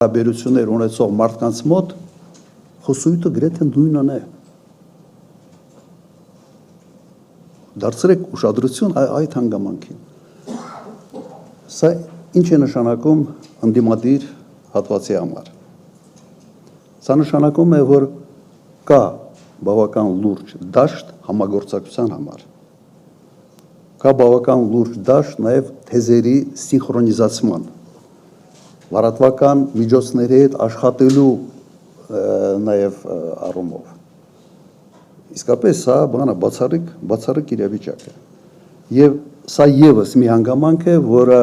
հարաբերություններ ունեցող մարդկանց մոտ խոսույթը գրեթե նույնն է։ Դարձրեք ուշադրություն այդ հանգամանքին։ Սա ինչ է նշանակում ընդդիմադիր հատվածի համար։ Սա նշանակում է, որ կա բավական լուրջ դաշտ համագործակցության համար։ Կա բավական լուրջ դաշտ նաև թեզերի սինխրոնիզացման, լրատվական միջոցների հետ աշխատելու նաև առումով։ Իսկապես սա բացառիկ իրավիճակ է։ Եվ սա ևս մի հանգամանք է, որը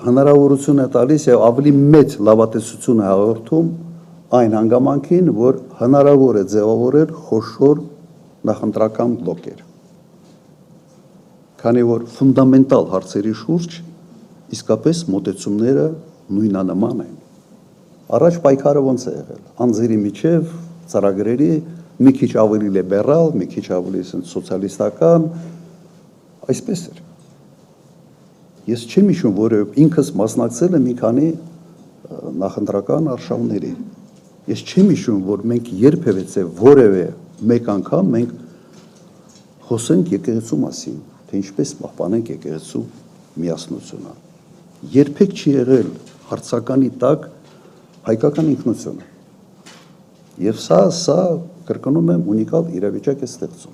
հնարավորություն է տալիս եւ ավելի մեծ լավատեսություն է հաղորդում այն հանգամանքին, որ հնարավոր է ձևավորել խոշոր նախընտրական բլոկեր։ Քանի որ ֆունդամենտալ հարցերի շուրջ իսկապես մոտեցումները նույնանման են։ Առաջ պայքարը ոնց է եղել։ Անձերի միջև ծրագրերի մի քիչ ավելի լիբերալ, մի քիչ ավելի սոցիալիստական, այսպես էր։ Ես չեմ հիշում, որ ինքս մասնակցել եմ մի քանի նախընտրական արշավների։ Ես չեմ հիշում, որ մենք երբևէ որևէ մեկ անգամ մենք խոսենք եկեղեցու մասին, թե ինչպես պահպանենք եկեղեցու միասնությունը։ Երբեք չի եղել հարցականի տակ հայկական ինքնությունը։ Եվ սա կրկնում եմ ունիկալ իրավիճակ է ստեղծում։